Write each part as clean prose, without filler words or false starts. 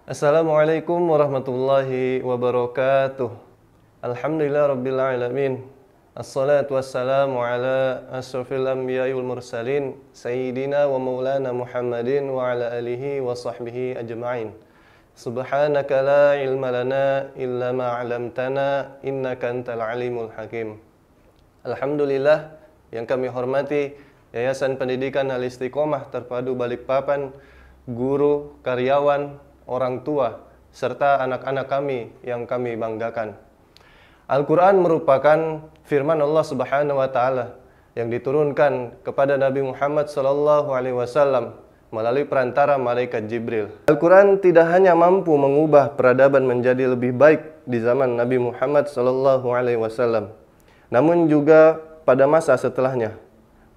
Assalamualaikum warahmatullahi wabarakatuh. Alhamdulillah rabbil alamin. Assalatu wassalamu ala asyrafil anbiya'i wal mursalin sayyidina wa maulana Muhammadin wa ala alihi wa sahbihi ajma'in. Subhanaka la ilma lana illa ma 'allamtana innaka antal alimul hakim. Alhamdulillah yang kami hormati Yayasan Pendidikan Al-Istiqomah Terpadu Balikpapan, guru, karyawan, orang tua, serta anak-anak kami yang kami banggakan. Al-Quran merupakan firman Allah Subhanahu wa Ta'ala yang diturunkan kepada Nabi Muhammad SAW melalui perantara malaikat Jibril. Al-Quran tidak hanya mampu mengubah peradaban menjadi lebih baik di zaman Nabi Muhammad SAW, namun juga pada masa setelahnya,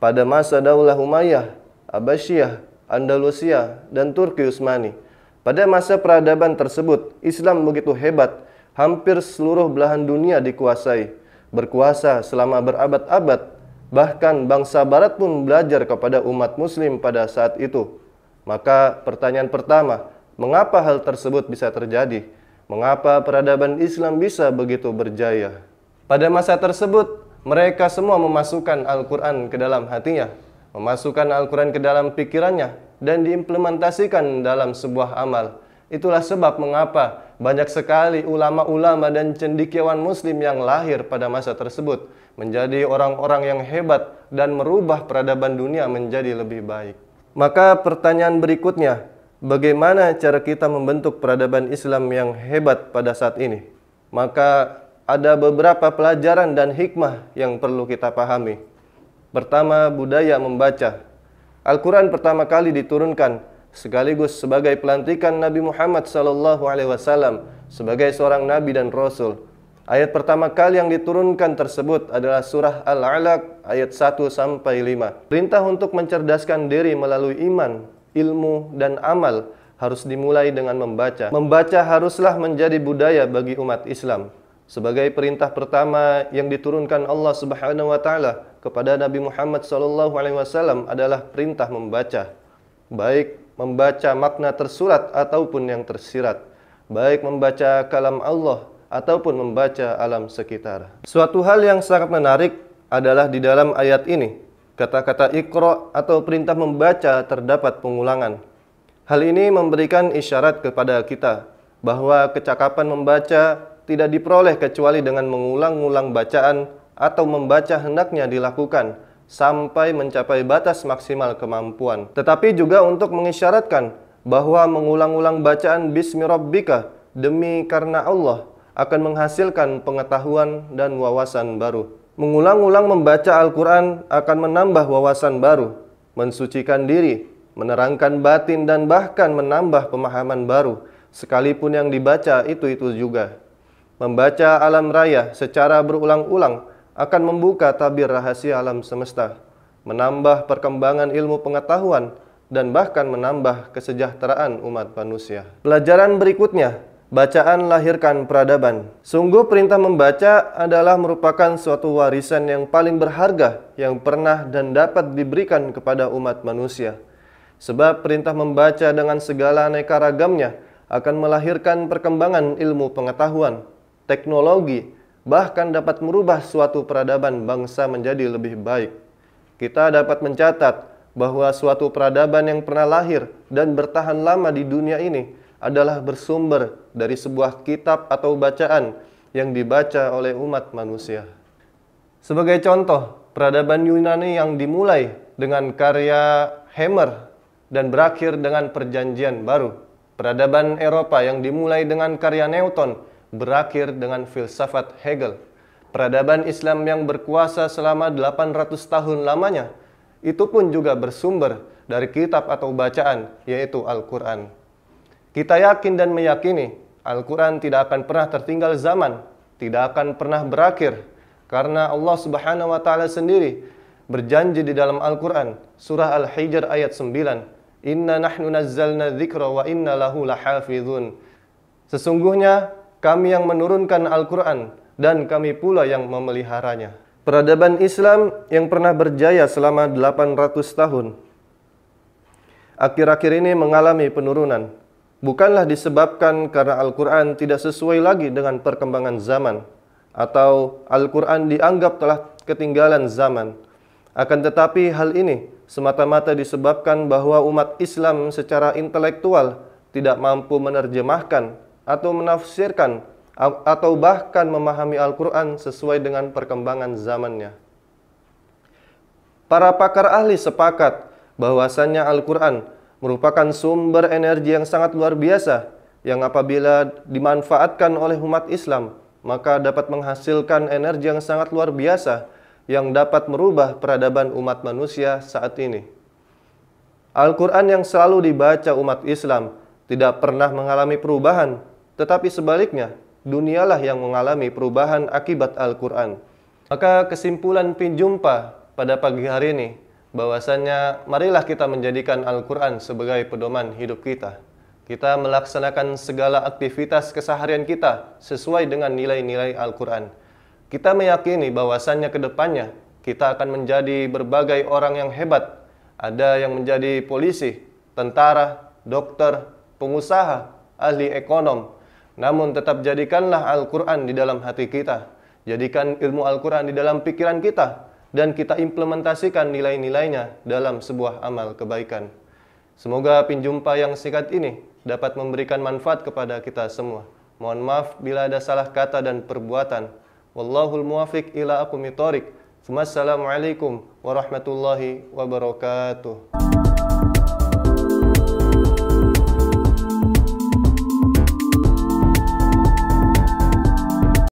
pada masa Daulah Umayyah, Abbasiyah, Andalusia, dan Turki Utsmani. Pada masa peradaban tersebut, Islam begitu hebat, hampir seluruh belahan dunia dikuasai, berkuasa selama berabad-abad, bahkan bangsa barat pun belajar kepada umat muslim pada saat itu. Maka pertanyaan pertama, mengapa hal tersebut bisa terjadi? Mengapa peradaban Islam bisa begitu berjaya? Pada masa tersebut, mereka semua memasukkan Al-Quran ke dalam hatinya, memasukkan Al-Quran ke dalam pikirannya, dan diimplementasikan dalam sebuah amal. Itulah sebab mengapa banyak sekali ulama-ulama dan cendekiawan muslim yang lahir pada masa tersebut menjadi orang-orang yang hebat dan merubah peradaban dunia menjadi lebih baik. Maka pertanyaan berikutnya, bagaimana cara kita membentuk peradaban Islam yang hebat pada saat ini? Maka ada beberapa pelajaran dan hikmah yang perlu kita pahami. Pertama, budaya membaca. Al-Quran pertama kali diturunkan sekaligus sebagai pelantikan Nabi Muhammad SAW sebagai seorang Nabi dan Rasul. Ayat pertama kali yang diturunkan tersebut adalah surah Al-Alaq ayat 1-5. Perintah untuk mencerdaskan diri melalui iman, ilmu, dan amal harus dimulai dengan membaca. Membaca haruslah menjadi budaya bagi umat Islam. Sebagai perintah pertama yang diturunkan Allah Subhanahu wa Ta'ala kepada Nabi Muhammad SAW adalah perintah membaca. Baik membaca makna tersurat ataupun yang tersirat, baik membaca kalam Allah ataupun membaca alam sekitar. Suatu hal yang sangat menarik adalah di dalam ayat ini, kata-kata Iqra atau perintah membaca terdapat pengulangan. Hal ini memberikan isyarat kepada kita bahwa kecakapan membaca tidak diperoleh kecuali dengan mengulang-ulang bacaan atau membaca hendaknya dilakukan sampai mencapai batas maksimal kemampuan. Tetapi juga untuk mengisyaratkan bahwa mengulang-ulang bacaan Bismi Rabbika, demi karena Allah, akan menghasilkan pengetahuan dan wawasan baru. Mengulang-ulang membaca Al-Quran akan menambah wawasan baru, mensucikan diri, menerangkan batin, dan bahkan menambah pemahaman baru, sekalipun yang dibaca itu-itu juga. Membaca alam raya secara berulang-ulang akan membuka tabir rahasia alam semesta, menambah perkembangan ilmu pengetahuan, dan bahkan menambah kesejahteraan umat manusia. Pelajaran berikutnya, bacaan lahirkan peradaban. Sungguh perintah membaca adalah merupakan suatu warisan yang paling berharga yang pernah dan dapat diberikan kepada umat manusia. Sebab perintah membaca dengan segala aneka ragamnya akan melahirkan perkembangan ilmu pengetahuan, teknologi, bahkan dapat merubah suatu peradaban bangsa menjadi lebih baik. Kita dapat mencatat bahwa suatu peradaban yang pernah lahir dan bertahan lama di dunia ini adalah bersumber dari sebuah kitab atau bacaan yang dibaca oleh umat manusia. Sebagai contoh, peradaban Yunani yang dimulai dengan karya Homer dan berakhir dengan perjanjian baru. Peradaban Eropa yang dimulai dengan karya Newton berakhir dengan filsafat Hegel. Peradaban Islam yang berkuasa selama 800 tahun lamanya, itu pun juga bersumber dari kitab atau bacaan, yaitu Al-Quran. Kita yakin dan meyakini Al-Quran tidak akan pernah tertinggal zaman, tidak akan pernah berakhir, karena Allah Subhanahu wa Ta'ala sendiri berjanji di dalam Al-Quran, surah Al-Hijr ayat 9, Inna nahnu nazzalna dzikra wa inna lahu lahafizun. Sesungguhnya kami yang menurunkan Al-Quran dan kami pula yang memeliharanya. Peradaban Islam yang pernah berjaya selama 800 tahun akhir-akhir ini mengalami penurunan. bukanlah disebabkan karena Al-Quran tidak sesuai lagi dengan perkembangan zaman, atau Al-Quran dianggap telah ketinggalan zaman. Akan tetapi hal ini semata-mata disebabkan bahwa umat Islam secara intelektual tidak mampu menerjemahkan atau menafsirkan atau bahkan memahami Al-Quran sesuai dengan perkembangan zamannya. Para pakar ahli sepakat bahwasannya Al-Quran merupakan sumber energi yang sangat luar biasa yang apabila dimanfaatkan oleh umat Islam maka dapat menghasilkan energi yang sangat luar biasa yang dapat merubah peradaban umat manusia saat ini. Al-Quran yang selalu dibaca umat Islam tidak pernah mengalami perubahan, tetapi sebaliknya, dunialah yang mengalami perubahan akibat Al-Quran. Maka kesimpulan pinjumpa pada pagi hari ini, bahwasannya marilah kita menjadikan Al-Quran sebagai pedoman hidup kita. Kita melaksanakan segala aktivitas keseharian kita sesuai dengan nilai-nilai Al-Quran. Kita meyakini bahwasannya ke depannya kita akan menjadi berbagai orang yang hebat. Ada yang menjadi polisi, tentara, dokter, pengusaha, ahli ekonom. Namun tetap jadikanlah Al-Quran di dalam hati kita. Jadikan ilmu Al-Quran di dalam pikiran kita. Dan kita implementasikan nilai-nilainya dalam sebuah amal kebaikan. Semoga pinjumpa yang singkat ini dapat memberikan manfaat kepada kita semua. Mohon maaf bila ada salah kata dan perbuatan. Wallahul muwafiq ila aqwamit thoriq. Wassalamualaikum warahmatullahi wabarakatuh.